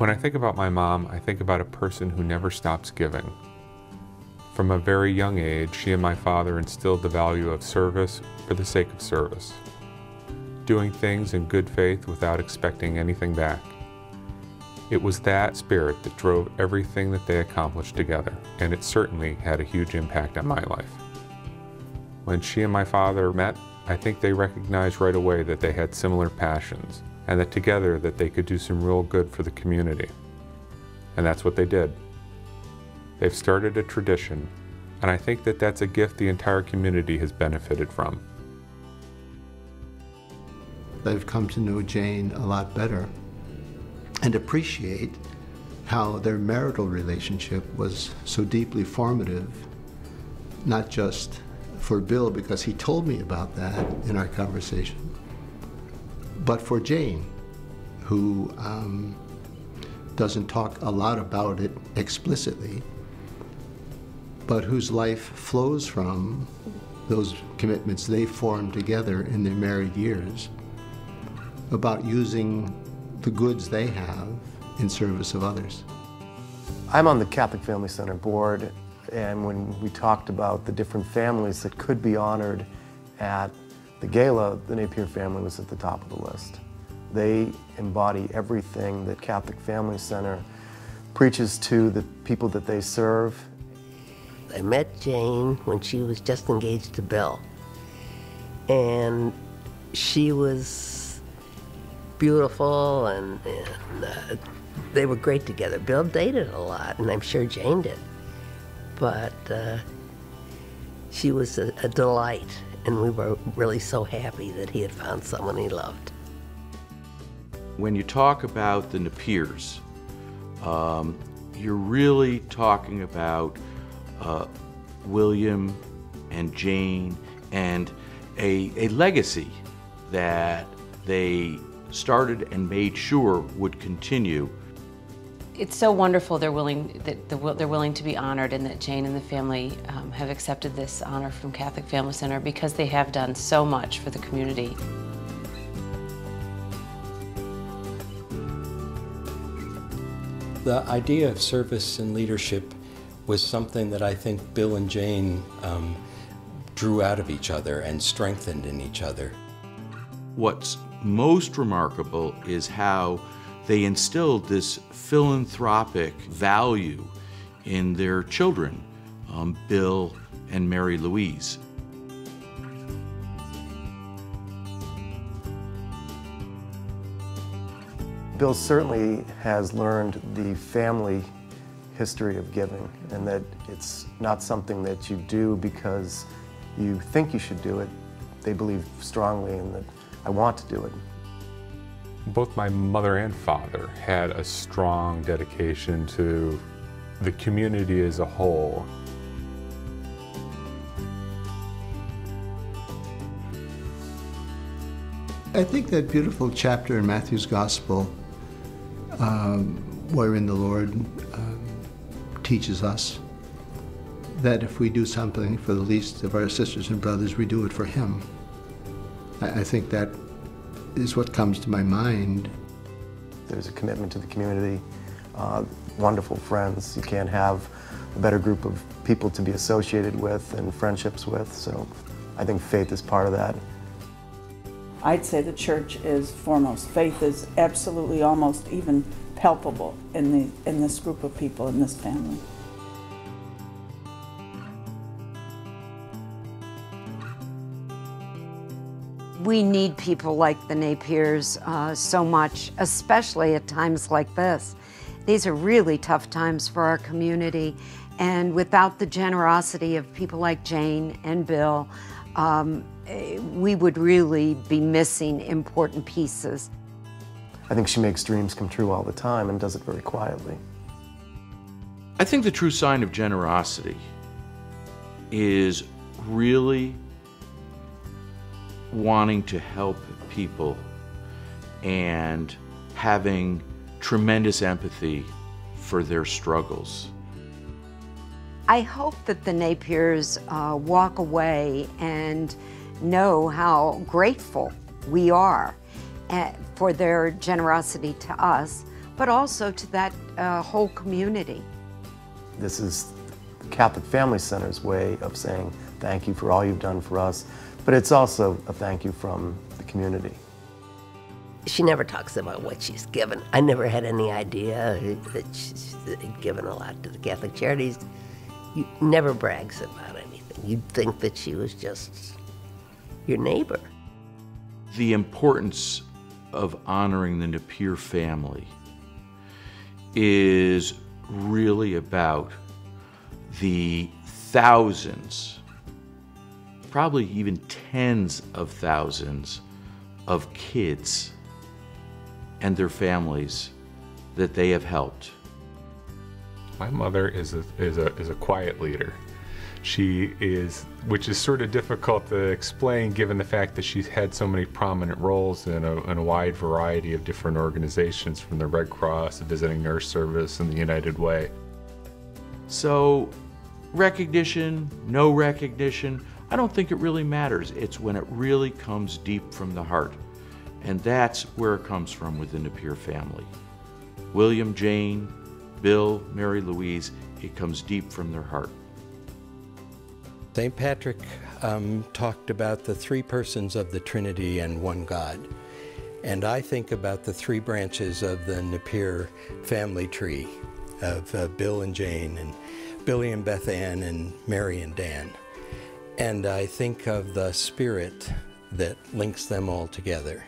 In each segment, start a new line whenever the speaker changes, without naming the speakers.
When I think about my mom, I think about a person who never stops giving. From a very young age, she and my father instilled the value of service for the sake of service, doing things in good faith without expecting anything back. It was that spirit that drove everything that they accomplished together, and it certainly had a huge impact on my life. When she and my father met, I think they recognized right away that they had similar passions, and that together that they could do some real good for the community. And that's what they did. They've started a tradition, and I think that that's a gift the entire community has benefited from.
I've come to know Jane a lot better and appreciate how their marital relationship was so deeply formative, not just for Bill, because he told me about that in our conversation, but for Jane, who doesn't talk a lot about it explicitly, but whose life flows from those commitments they formed together in their married years about using the goods they have in service of others.
I'm on the Catholic Family Center board, and when we talked about the different families that could be honored at the Gala, the Napier family was at the top of the list. They embody everything that Catholic Family Center preaches to the people that they serve.
I met Jane when she was just engaged to Bill, and she was beautiful, and they were great together. Bill dated a lot, and I'm sure Jane did, but she was a delight, and we were really so happy that he had found someone he loved.
When you talk about the Napiers, you're really talking about William and Jane and a legacy that they started and made sure would continue.
It's so wonderful they're willing to be honored, and that Jane and the family have accepted this honor from Catholic Family Center, because they have done so much for the community.
The idea of service and leadership was something that I think Bill and Jane drew out of each other and strengthened in each other.
What's most remarkable is how they instilled this philanthropic value in their children, Bill and Mary Louise.
Bill certainly has learned the family history of giving, and that it's not something that you do because you think you should do it. They believe strongly in that I want to do it.
Both my mother and father had a strong dedication to the community as a whole.
I think that beautiful chapter in Matthew's Gospel, wherein the Lord teaches us that if we do something for the least of our sisters and brothers, we do it for Him. I think that is what comes to my mind.
There's a commitment to the community, wonderful friends. You can't have a better group of people to be associated with and friendships with, so I think faith is part of that.
I'd say the church is foremost. Faith is absolutely almost even palpable in this group of people, in this family.
We need people like the Napiers so much, especially at times like this. These are really tough times for our community, and without the generosity of people like Jane and Bill, we would really be missing important pieces.
I think she makes dreams come true all the time and does it very quietly.
I think the true sign of generosity is really wanting to help people and having tremendous empathy for their struggles.
I hope that the Napiers walk away and know how grateful we are for their generosity to us, but also to that whole community.
This is the Catholic Family Center's way of saying thank you for all you've done for us, but it's also a thank you from the community.
She never talks about what she's given. I never had any idea that she's given a lot to the Catholic Charities. You never brags about anything. You'd think that she was just your neighbor.
The importance of honoring the Napier family is really about the thousands, probably even tens of thousands of kids and their families that they have helped.
My mother is a quiet leader. She is, which is sort of difficult to explain given the fact that she's had so many prominent roles in a wide variety of different organizations, from the Red Cross, the Visiting Nurse Service, and the United Way.
So recognition, no recognition, I don't think it really matters. It's when it really comes deep from the heart. And that's where it comes from with the Napier family. William, Jane, Bill, Mary Louise, it comes deep from their heart.
St. Patrick talked about the three persons of the Trinity and one God. And I think about the three branches of the Napier family tree of Bill and Jane, and Billy and Beth Ann, and Mary and Dan. And I think of the spirit that links them all together.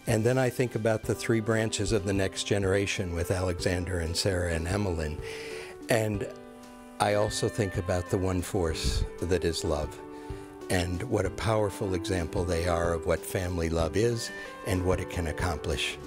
And then I think about the three branches of the next generation with Alexander and Sarah and Emmeline. And I also think about the one force that is love, and what a powerful example they are of what family love is and what it can accomplish.